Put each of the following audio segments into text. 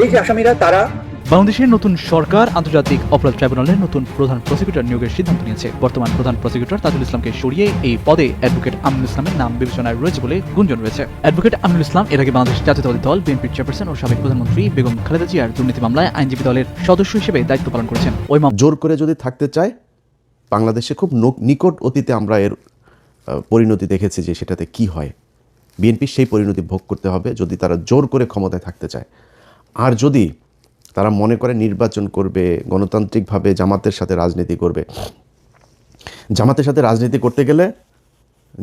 এই যে আসামিরা তারা বাংলাদেশের নতুন সরকার আন্তর্জাতিক অপরাধ ট্রাইব্যুনালের নতুন প্রধান প্রসিকিউটর নিয়োগের সিদ্ধান্ত নিয়েছে। বর্তমান প্রধান প্রসিকিউটর তাজুল ইসলামকে সরিয়ে এই পদে অ্যাডভোকেট আমিনুল ইসলামের নাম বিবেচনায় রয়েছে বলে গুঞ্জন রয়েছে। অ্যাডভোকেট আমিনুল ইসলাম এর আগে বাংলাদেশ জাতীয়তাবাদী দল বিএনপির চেয়ারপারসন ও সাবেক প্রধানমন্ত্রী বেগম খালেদা জিয়ার দুর্নীতি মামলায় আইনজীবী দলের সদস্য হিসেবে দায়িত্ব পালন করেছেন। ওই জোর করে যদি থাকতে চায়, বাংলাদেশে খুব নিকট অতীতে আমরা এর পরিণতি দেখেছি যে সেটাতে কি হয়। বিএনপি সেই পরিণতি ভোগ করতে হবে যদি তারা জোর করে ক্ষমতায় থাকতে চায়। আর যদি তারা মনে করে নির্বাচন করবে, গণতান্ত্রিকভাবে জামাতের সাথে রাজনীতি করবে, জামাতের সাথে রাজনীতি করতে গেলে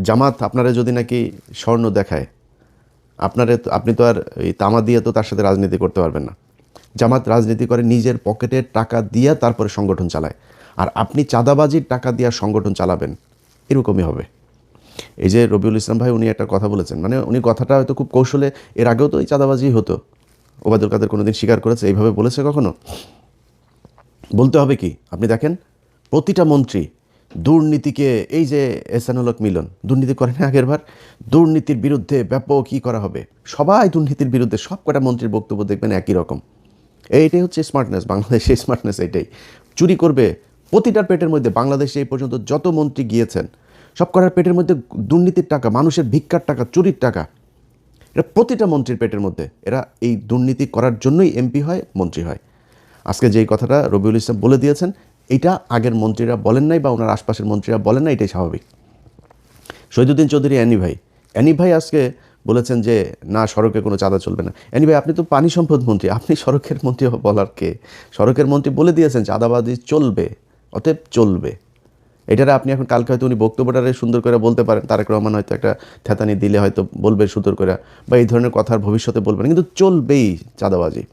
জামাত আপনারা যদি নাকি স্বর্ণ দেখায়, আপনি তো আর এই তামা দিয়ে তো তার সাথে রাজনীতি করতে পারবেন না। জামাত রাজনীতি করে নিজের পকেটের টাকা দিয়ে তারপরে সংগঠন চালায়, আর আপনি চাঁদাবাজির টাকা দিয়ে সংগঠন চালাবেন, এরকমই হবে। এই যে রবিউল ইসলাম ভাই উনি একটা কথা বলেছেন, মানে উনি কথাটা হয়তো খুব কৌশলে, এর আগেও তো এই চাঁদাবাজি হতো, ওবায়দুল কাদের কোনোদিন স্বীকার করেছে, এইভাবে বলেছে কখনো? বলতে হবে কি, আপনি দেখেন প্রতিটা মন্ত্রী দুর্নীতিকে, এই যে এহসানুল হক মিলন দুর্নীতি করেন আগের বার, দুর্নীতির বিরুদ্ধে ব্যাপক কী করা হবে, সবাই দুর্নীতির বিরুদ্ধে, সব কটা মন্ত্রীর বক্তব্য দেখবেন একই রকম। এইটাই হচ্ছে স্মার্টনেস, বাংলাদেশের স্মার্টনেস এইটাই। চুরি করবে প্রতিটার পেটের মধ্যে, বাংলাদেশে এই পর্যন্ত যত মন্ত্রী গিয়েছেন সব কটার পেটের মধ্যে দুর্নীতির টাকা, মানুষের ভিক্ষার টাকা, চুরির টাকা, এটা প্রতিটা মন্ত্রীর পেটের মধ্যে। এরা এই দুর্নীতি করার জন্যই এমপি হয়, মন্ত্রী হয়। আজকে যেই কথাটা রবিউল ইসলাম বলে দিয়েছেন, এইটা আগের মন্ত্রীরা বলেন নাই বা ওনার আশপাশের মন্ত্রীরা বলেন না, এটাই স্বাভাবিক। শহীদুদ্দিন চৌধুরী অ্যানি ভাই আজকে বলেছেন যে না, সড়কে কোনো চাঁদা চলবে না। অ্যানি ভাই, আপনি তো পানি সম্পদ মন্ত্রী, আপনি সড়কের মন্ত্রী বলার কে? সড়কের মন্ত্রী বলে দিয়েছেন চাঁদাবাজি চলবে, অতএব চলবে। এটারা আপনি এখন কালকে হয়তো উনি বক্তব্যটারে সুন্দর করে বলতে পারেন, তারেক রহমান হয়তো একটা থ্যাতানি দিলে হয়তো বলবে সুন্দর করে, বা এই ধরনের কথার ভবিষ্যতে বলবেন, কিন্তু চলবেই চাঁদাবাজি।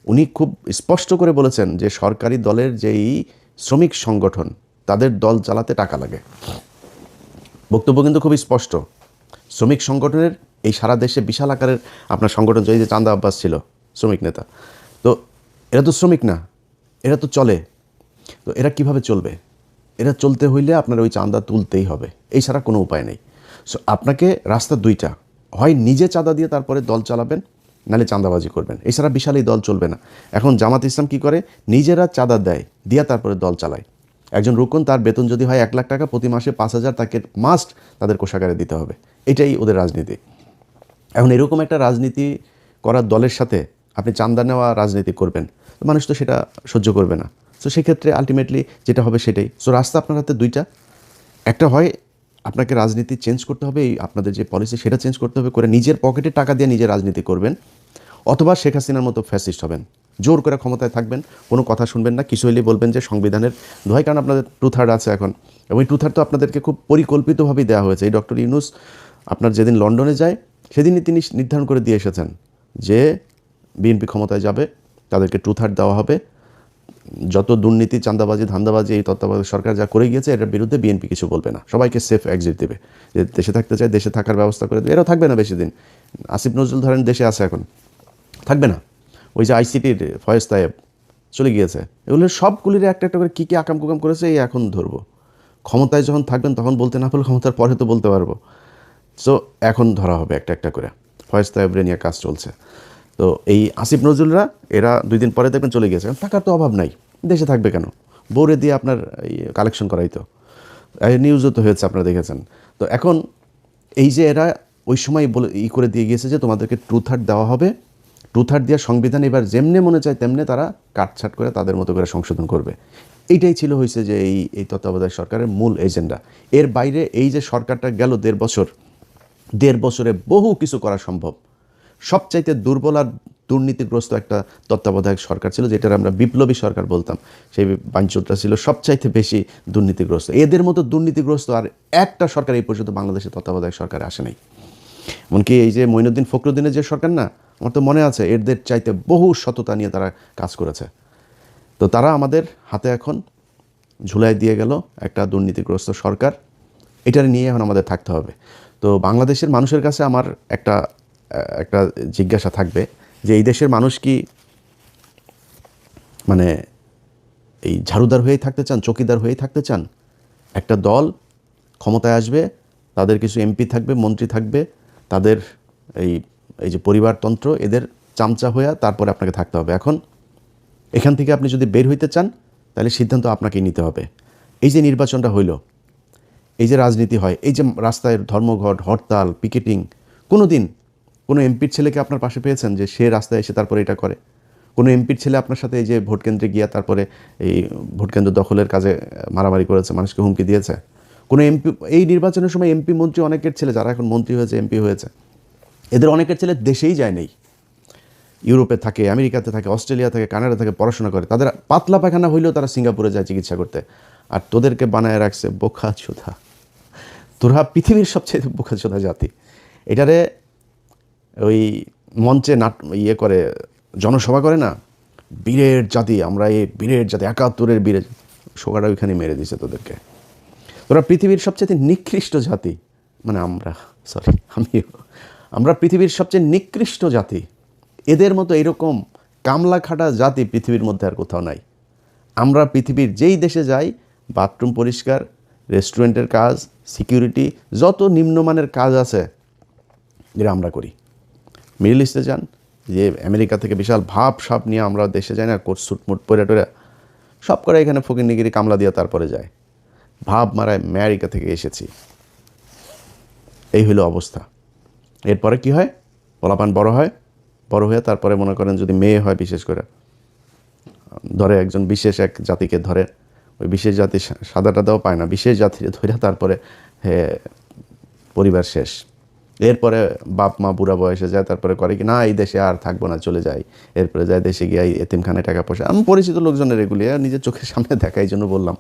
উনি খুব স্পষ্ট করে বলেছেন যে সরকারি দলের যেই শ্রমিক সংগঠন, তাদের দল চালাতে টাকা লাগে। বক্তব্য কিন্তু খুবই স্পষ্ট। শ্রমিক সংগঠনের এই সারা দেশে বিশাল আকারের আপনার সংগঠন, এই যে চান্দা আব্বাস ছিল শ্রমিক নেতা, তো এরা তো শ্রমিক না, এরা তো চলে। তো এরা কিভাবে চলবে? এরা চলতে হইলে আপনার ওই চাঁদা তুলতেই হবে, এই ছাড়া কোনো উপায় নেই। সো আপনাকে রাস্তা দুইটা, হয় নিজে চাঁদা দিয়ে তারপরে দল চালাবেন, নাহলে চাঁদাবাজি করবেন, এছাড়া বিশাল এই দল চলবে না। এখন জামাত ইসলাম কি করে, নিজেরা চাঁদা দেয়, দিয়া তারপরে দল চালায়। একজন রুকন, তার বেতন যদি হয় 1 লাখ টাকা, প্রতি মাসে 5,000 তাকে মাস্ট তাদের কোষাগারে দিতে হবে। এটাই ওদের রাজনীতি। এখন এরকম একটা রাজনীতি করার দলের সাথে আপনি চাঁদা নেওয়া রাজনীতি করবেন, মানুষ তো সেটা সহ্য করবে না। সো সেক্ষেত্রে আলটিমেটলি যেটা হবে সেটাই। সো রাস্তা আপনার হাতে দুইটা, একটা হয় আপনাকে রাজনীতি চেঞ্জ করতে হবে, এই আপনাদের যে পলিসি সেটা চেঞ্জ করতে হবে, করে নিজের পকেটে টাকা দিয়ে নিজে রাজনীতি করবেন, অথবা শেখ হাসিনার মতো ফ্যাসিস্ট হবেন, জোর করে ক্ষমতায় থাকবেন, কোনো কথা শুনবেন না, কিছু হলেই বলবেন যে সংবিধানের দোহাই, কারণ আপনাদের 2/3 আছে এখন, এবং এই 2/3 তো আপনাদেরকে খুব পরিকল্পিতভাবেই দেওয়া হয়েছে। এই ডক্টর ইউনূস আপনার যেদিন লন্ডনে যায় সেদিনই তিনি নির্ধারণ করে দিয়ে এসেছেন যে বিএনপি ক্ষমতায় যাবে, তাদেরকে 2/3 দেওয়া হবে, যত দুর্নীতি, চাঁদাবাজি, ধান্দাবাজি এই তত্ত্বাবধায়ক সরকার যা করে গিয়েছে এটার বিরুদ্ধে বিএনপি কিছু বলবে না, সবাইকে সেফ এক্সিট দেবে, যে দেশে থাকতে চায় দেশে থাকার ব্যবস্থা করে দেবে। এরাও থাকবে না বেশি দিন। আসিফ নজরুল ধরেন দেশে আছে, এখন থাকবে না। ওই যে আইসিটির ফয়েজ তায়েব চলে গিয়েছে, এগুলো সবগুলির একটা একটা করে কী কী আকাম কুকাম করেছে এই এখন ধরবো। ক্ষমতায় যখন থাকবেন তখন বলতে না পারলে ক্ষমতার পরে তো বলতে পারবো। সো এখন ধরা হবে একটা একটা করে। ফয়েজ তায়েবরে নিয়ে কাজ চলছে। তো এই আসিফ নজরুলরা এরা 2 দিন পরে দেখবেন চলে গিয়েছে, টাকার তো অভাব নাই, দেশে থাকবে কেন? বউরে দিয়ে আপনার কালেকশন করাই তো, নিউজও তো হয়েছে, আপনারা দেখেছেন। তো এখন এই যে এরা ওই সময় বলে করে দিয়ে গিয়েছে যে তোমাদেরকে 2/3 দেওয়া হবে, 2/3 দিয়ে সংবিধান এবার যেমনে মনে চায় তেমনে তারা কাটছাট করে তাদের মতো করে সংশোধন করবে। এইটাই ছিল হয়েছে যে এই তত্ত্বাবধায়ক সরকারের মূল এজেন্ডা। এর বাইরে এই যে সরকারটা গেল 1.5 বছর, 1.5 বছরে বহু কিছু করা সম্ভব। সবচাইতে দুর্বল আর দুর্নীতিগ্রস্ত একটা তত্ত্বাবধায়ক সরকার ছিল, যেটার আমরা বিপ্লবী সরকার বলতাম, সেই বাঞ্চুরটা ছিল সবচাইতে বেশি দুর্নীতিগ্রস্ত। এদের মতো দুর্নীতিগ্রস্ত আর একটা সরকার এই পর্যন্ত বাংলাদেশের তত্ত্বাবধায়ক সরকারে আসে নাই। এমনকি এই যে মঈনুদ্দিন ফখরুদ্দিনের যে সরকার না, আমার তো মনে আছে এদের চাইতে বহু সততা নিয়ে তারা কাজ করেছে। তো তারা আমাদের হাতে এখন ঝুলাই দিয়ে গেল একটা দুর্নীতিগ্রস্ত সরকার, এটার নিয়ে এখন আমাদের থাকতে হবে। তো বাংলাদেশের মানুষের কাছে আমার একটা জিজ্ঞাসা থাকবে যে এই দেশের মানুষ কি মানে এই ঝাড়ুদার হয়েই থাকতে চান, চকিদার হয়েই থাকতে চান? একটা দল ক্ষমতায় আসবে, তাদের কিছু এমপি থাকবে, মন্ত্রী থাকবে, তাদের এই যে পরিবারতন্ত্র, এদের চামচা হয়ে তারপরে আপনাকে থাকতে হবে। এখন এখান থেকে আপনি যদি বের হইতে চান তাহলে সিদ্ধান্ত আপনাকেই নিতে হবে। এই যে নির্বাচনটা হইল, এই যে রাজনীতি হয়, এই যে রাস্তায় ধর্মঘট, হরতাল, পিকেটিং, কোনো এমপির ছেলেকে আপনার পাশে পেয়েছেন যে সে রাস্তায় এসে তারপরে এটা করে? কোনো এমপির ছেলে আপনার সাথে এই যে ভোট কেন্দ্রে গিয়া তারপরে এই ভোট কেন্দ্র দখলের কাজে মারামারি করেছে, মানুষকে হুমকি দিয়েছে? কোনো এমপি এই নির্বাচনের সময় এমপি মন্ত্রী অনেকের ছেলে যারা এখন মন্ত্রী হয়েছে, এমপি হয়েছে, এদের অনেকের ছেলে দেশেই যায় নেই, ইউরোপে থাকে, আমেরিকাতে থাকে, অস্ট্রেলিয়া থাকে, কানাডা থাকে, পড়াশোনা করে। তাদের পাতলা পায়খানা হইলেও তারা সিঙ্গাপুরে যায় চিকিৎসা করতে। আর তোদেরকে বানায় রাখছে বোকাচোদা। তোরা পৃথিবীর সবচেয়ে বোকাচোদা জাতি। এটারে ওই মঞ্চে করে জনসভা করে না, বীরের জাতি, আমরা এই বীরের জাতি, 71-এর বীরের, সোগাটা ওইখানে মেরে দিছে তোদেরকে। তোরা পৃথিবীর সবচেয়ে নিকৃষ্ট জাতি, মানে আমরা পৃথিবীর সবচেয়ে নিকৃষ্ট জাতি। এদের মতো এরকম কামলা খাটা জাতি পৃথিবীর মধ্যে আর কোথাও নাই। আমরা পৃথিবীর যেই দেশে যাই, বাথরুম পরিষ্কার, রেস্টুরেন্টের কাজ, সিকিউরিটি, যত নিম্নমানের কাজ আছে যেটা আমরা করি। মিডল ইস্টে যান, যে আমেরিকা থেকে বিশাল ভাব সাপ নিয়ে আমরা দেশে যাই না, কোট সুট মুট পরে টরে সব করে এখানে ফকিরনিগিরি কামলা দিয়ে তারপরে যায়, ভাব মারায় আমেরিকা থেকে এসেছি। এই হলো অবস্থা। এরপরে কি হয়? পোলাপান বড় হয়ে তারপরে মনে করেন যদি মেয়ে হয়, বিশেষ করে ধরে একজন বিশেষ এক জাতিকে ধরে, ওই বিশেষ জাতি সাদাটা দেওয়া পায় না, বিশেষ জাতিকে ধরে তারপরে পরিবার শেষ। এরপরে বাপ মা বুড়া বয়সে যায়, তারপরে করে কি না এই দেশে আর থাকবো না, চলে যায়। এরপরে যায় দেশে গিয়ে এতিমখানায় টাকা পয়সা। আমি পরিচিত লোকজনের এগুলি নিজের চোখের সামনে দেখা, এই জন্য বললাম।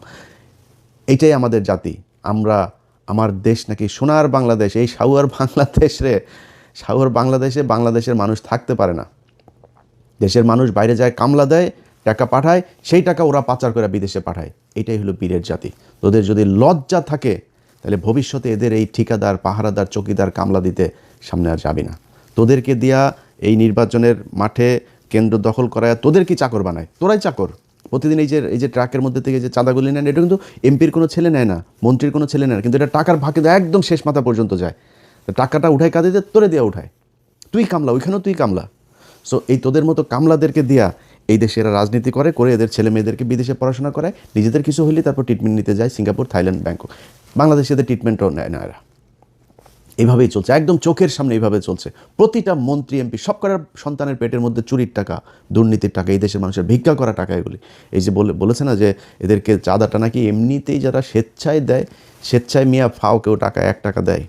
এইটাই আমাদের জাতি। আমার দেশ নাকি সোনার বাংলাদেশ, এই সাউয়ার বাংলাদেশে বাংলাদেশের মানুষ থাকতে পারে না। দেশের মানুষ বাইরে যায়, কামলা দেয়, টাকা পাঠায়, সেই টাকা ওরা পাচার করে বিদেশে পাঠায়। এটাই হলো বীরের জাতি। তোদের যদি লজ্জা থাকে তাহলে ভবিষ্যতে এদের এই ঠিকাদার, পাহারাদার, চকিদার, কামলা দিতে সামনে আর যাবি না। তোদেরকে দিয়া এই নির্বাচনের মাঠে কেন্দ্র দখল করায় তোদের কি চাকর বানায়? তোরাই চাকর। প্রতিদিন এই যে ট্রাকের মধ্যে থেকে যে চাঁদাগুলি নেন, এটা কিন্তু এমপির কোনো ছেলে নেয় না, মন্ত্রীর কোনো ছেলে নেয় না, কিন্তু এটা টাকার ভাগে একদম শেষ মাথা পর্যন্ত যায়। টাকাটা উঠায় কাঁদে দিয়ে তোরে দেওয়া উঠায়, তুই কামলা, ওইখানেও তুই কামলা। সো এই তোদের মতো কামলাদেরকে দিয়া এই দেশে এরা রাজনীতি করে এদের ছেলে মেয়েদেরকে বিদেশে পড়াশোনা করায়, নিজেদের কিছু হইলে তারপর ট্রিটমেন্ট নিতে যায় সিঙ্গাপুর, থাইল্যান্ড, ব্যাংকক। বাংলাদেশে এদের ট্রিটমেন্টও নেয় না এরা। এইভাবেই চলছে, একদম চোখের সামনে এইভাবে চলছে। প্রতিটা মন্ত্রী, এমপি, সব করার সন্তানের পেটের মধ্যে চুরির টাকা, দুর্নীতির টাকা, এই দেশের মানুষের ভিক্ষা করা টাকা এগুলি। এই যে বলেছে না যে এদেরকে চাঁদাটা নাকি এমনিতেই যারা স্বেচ্ছায় দেয়, স্বেচ্ছায় মিয়া ফাও কেউ টাকা 1 টাকা দেয়।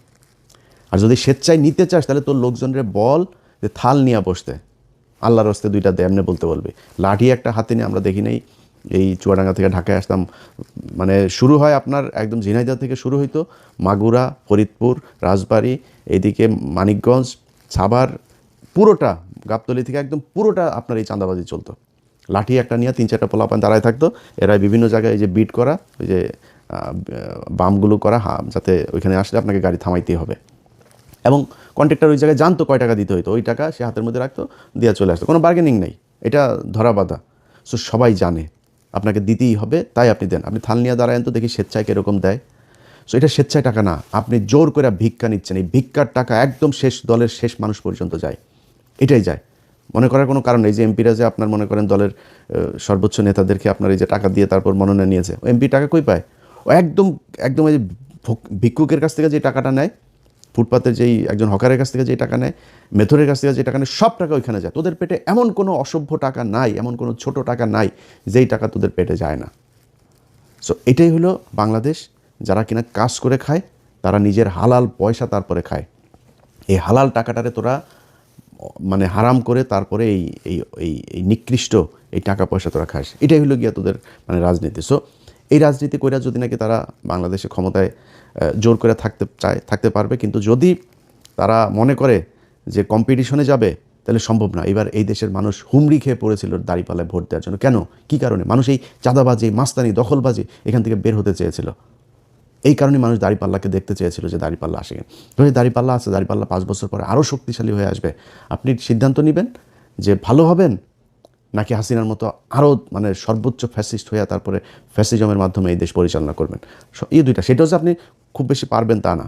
আর যদি স্বেচ্ছায় নিতে চাস তাহলে তোর লোকজনের বল যে থাল নিয়ে বসতে, আল্লাহর হস্তে 2টা দে, এমনি বলতে বলবে। লাঠি একটা হাতে নিয়ে আমরা দেখি নাই, এই চুয়াডাঙ্গা থেকে ঢাকায় আসতাম, মানে শুরু হয় আপনার একদম ঝিনাইদহ থেকে শুরু হইতো, মাগুরা, ফরিদপুর, রাজবাড়ী, এইদিকে মানিকগঞ্জ, সাভার, পুরোটা গাবতলী থেকে একদম পুরোটা আপনার এই চাঁদাবাজি চলতো। লাঠি একটা নিয়ে 3-4টা পোলাপান দাঁড়ায় থাকতো, এরা বিভিন্ন জায়গায় এই যে বিট করা, ওই যে বামগুলো করা, যাতে ওইখানে আসলে আপনাকে গাড়ি থামাইতেই হবে। এবং কন্ট্রাক্টর ওই জায়গায় জানতো কয় টাকা দিতে হইতো, ওই টাকা সে হাতের মধ্যে রাখতো, দিয়ে চলে আসতো, কোনো বার্গেনিং নেই, এটা ধরা বাঁধা। সো সবাই জানে আপনাকে দিতেই হবে, তাই আপনি দেন। আপনি থাল নিয়ে দাঁড়ায়েন তো দেখি স্বেচ্ছায় কীরকম দেয়। সো এটা স্বেচ্ছায় টাকা না, আপনি জোর করে ভিক্ষা নিচ্ছেন। এই ভিক্ষার টাকা একদম শেষ দলের শেষ মানুষ পর্যন্ত যায়, এটাই যায়। মনে করার কোনো কারণ নেই যে এমপিরা যে আপনার মনে করেন দলের সর্বোচ্চ নেতাদেরকে আপনার এই যে টাকা দিয়ে তারপর মনোনয়ন নিয়েছে, ও এমপি টাকা কই পায়? ও একদম এই যে ভিক্ষুকের কাছ থেকে যে টাকাটা নেয়, ফুটপাতের যেই একজন হকারের কাছ থেকে যে টাকা নেয়, মেথরের কাছ থেকে যে টাকা নেয়, সব টাকা ওইখানে যায়। তোদের পেটে এমন কোনো অসভ্য টাকা নাই, এমন কোনো ছোট টাকা নাই যেই টাকা তোদের পেটে যায় না। সো এটাই হলো বাংলাদেশ। যারা কিনা কাজ করে খায় তারা নিজের হালাল পয়সা তারপরে খায়। এই হালাল টাকাটারে তোরা মানে হারাম করে তারপরে এই নিকৃষ্ট এই টাকা পয়সা তোরা খাস। এটাই হলো গিয়া তোদের মানে রাজনীতি। সো এই রাজনীতি কইরা যদি নাকি তারা বাংলাদেশে ক্ষমতায় জোর করে থাকতে পারবে, কিন্তু যদি তারা মনে করে যে কম্পিটিশনে যাবে তাহলে সম্ভব না। এবার এই দেশের মানুষ হুমড়ি খেয়ে পড়েছিল দাঁড়িপাল্লায় ভোট দেওয়ার জন্য। কেন, কী কারণে? মানুষ এই চাঁদাবাজি, মাস্তানি, দখলবাজি এখান থেকে বের হতে চেয়েছিল। এই কারণে মানুষ দাঁড়িপাল্লাকে দেখতে চেয়েছিল যে দাঁড়িপাল্লা আসে। যদি দাঁড়িপাল্লা আছে, দাঁড়িপাল্লা 5 বছর পরে আরও শক্তিশালী হয়ে আসবে। আপনি সিদ্ধান্ত নেবেন যে ভালো হবেন নাকি হাসিনার মতো আরও মানে সর্বোচ্চ ফ্যাসিস্ট হয়ে তারপরে ফ্যাসিজমের মাধ্যমে এই দেশ পরিচালনা করবেন। এই দুইটা, সেটা হচ্ছে আপনি খুব বেশি পারবেন তা না।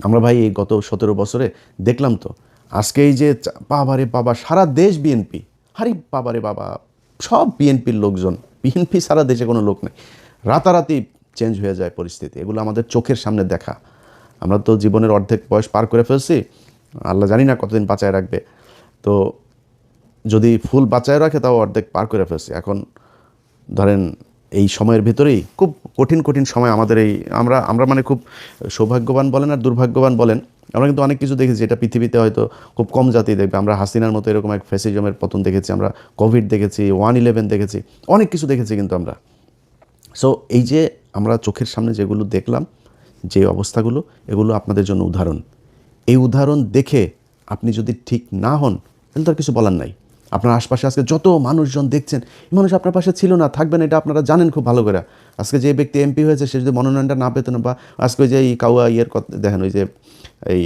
আমরা ভাই এই গত 17 বছরে দেখলাম তো, আজকে এই যে বাবারে বাবা সারা দেশ বিএনপি, আরে বাবারে বাবা সব বিএনপির লোকজন, বিএনপি সারা দেশে কোনো লোক নেই, রাতারাতি চেঞ্জ হয়ে যায় পরিস্থিতি। এগুলো আমাদের চোখের সামনে দেখা। আমরা তো জীবনের অর্ধেক বয়স পার করে ফেলছি, আল্লাহ জানি না কতদিন বাঁচায় রাখবে। তো যদি ফুল বাঁচায় রাখে তাও অর্ধেক পার করে ফেলছি। এখন ধরেন এই সময়ের ভেতরেই খুব কঠিন কঠিন সময় আমাদের এই আমরা মানে খুব সৌভাগ্যবান বলেন আর দুর্ভাগ্যবান বলেন, আমরা কিন্তু অনেক কিছু দেখেছি এটা পৃথিবীতে হয়তো খুব কম জাতি দেখবে। আমরা হাসিনার মতো এরকম এক ফ্যাসিজমের পতন দেখেছি, আমরা কোভিড দেখেছি, 1/11 দেখেছি, অনেক কিছু দেখেছি কিন্তু আমরা। সো এই যে আমরা চোখের সামনে যেগুলো দেখলাম, যে অবস্থাগুলো, এগুলো আপনাদের জন্য উদাহরণ। এই উদাহরণ দেখে আপনি যদি ঠিক না হন তাহলে তো আর কিছু বলার নাই। আপনার আশপাশে আজকে যত মানুষজন দেখছেন, এই মানুষ আপনার পাশে ছিল না, থাকবেন, এটা আপনারা জানেন খুব ভালো করে। আজকে যে ব্যক্তি এমপি হয়েছে সে যদি মনোনয়নটা না পেতেন, বা আজকে ওই যে এই কাউয়া ইয়ের কথা দেখেন, ওই যে এই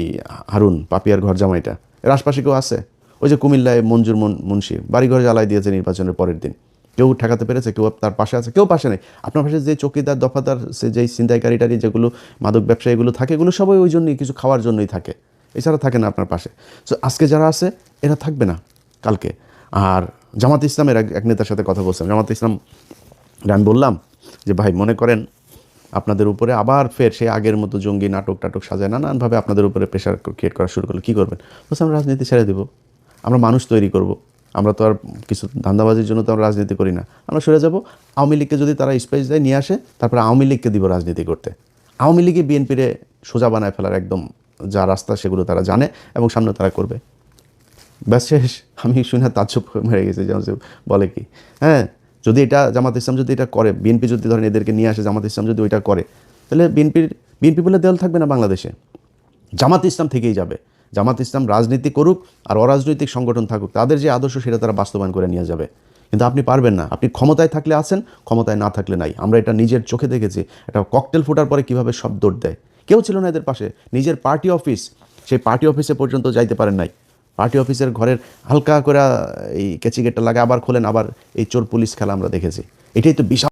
হারুন পাপিয়ার ঘর জামাইটা, এর আশপাশে কেউ আছে? ওই যে কুমিল্লায় মঞ্জুর মুন্সি বাড়িঘর জ্বালাই দিয়েছে নির্বাচনের পরের দিন, কেউ ঠেকাতে পেরেছে? কেউ তার পাশে আছে? কেউ পাশে নেই। আপনার পাশে যে চৌকিদার, দফাদার, সে যেই ছিনতাইকারী যেগুলো মাদক ব্যবসায়ী এগুলো থাকে, এগুলো সবাই ওই জন্যই, কিছু খাওয়ার জন্যই থাকে, এছাড়া থাকে না আপনার পাশে। সো আজকে যারা আছে এরা থাকবে না কালকে। আর জামাত ইসলামের এক নেতার সাথে কথা বলছিলাম, জামাত ইসলাম আমি বললাম যে ভাই মনে করেন আপনাদের উপরে আবার ফের সেই আগের মতো জঙ্গি নাটক টাটক সাজায় নানানভাবে আপনাদের উপরে প্রেশার ক্রিয়েট করা শুরু করলে কী করবেন? বলছে আমরা রাজনীতি ছেড়ে দেবো, আমরা মানুষ তৈরি করব, আমরা তো আর কিছু ধান্দাবাজির জন্য তো আমরা রাজনীতি করি না, আমরা সরে যাব। আওয়ামী লীগকে যদি তারা স্পেস দেয় নিয়ে আসে, তারপরে আওয়ামী লীগকে দিব রাজনীতি করতে। আওয়ামী লীগই বিএনপিরে সোজা বানায় ফেলার একদম যা রাস্তা সেগুলো তারা জানে এবং সামনে তারা করবে। ব্যাস শেষ। আমি শুনে তাজ্জব মেরে গেছি যে বলে কি, হ্যাঁ যদি এটা জামাত ইসলাম যদি এটা করে, বিএনপি যদি ধরেন এদেরকে নিয়ে আসে, জামাত ইসলাম যদি ওইটা করে, তাহলে বিএনপি বলে দল থাকবে না বাংলাদেশে, জামাত ইসলাম থেকেই যাবে। জামাত ইসলাম রাজনীতি করুক আর অরাজনৈতিক সংগঠন থাকুক, তাদের যে আদর্শ সেটা তারা বাস্তবায়ন করে নিয়ে যাবে। কিন্তু আপনি পারবেন না। আপনি ক্ষমতায় থাকলে আছেন, ক্ষমতায় না থাকলে নাই। আমরা এটা নিজের চোখে দেখেছি। এটা ককটেল ফোটার পরে কীভাবে সব দৌড় দেয়। কেউ ছিল না এদের পাশে। নিজের পার্টি অফিস, সেই পার্টি অফিসে পর্যন্ত যাইতে পারেন নাই। পার্টি অফিসের ঘরের হালকা করে এই কেচি গেটটা লাগে, আবার খোলেন, আবার এই চোর পুলিশ খেলা আমরা দেখেছি। এটাই তো বিশাল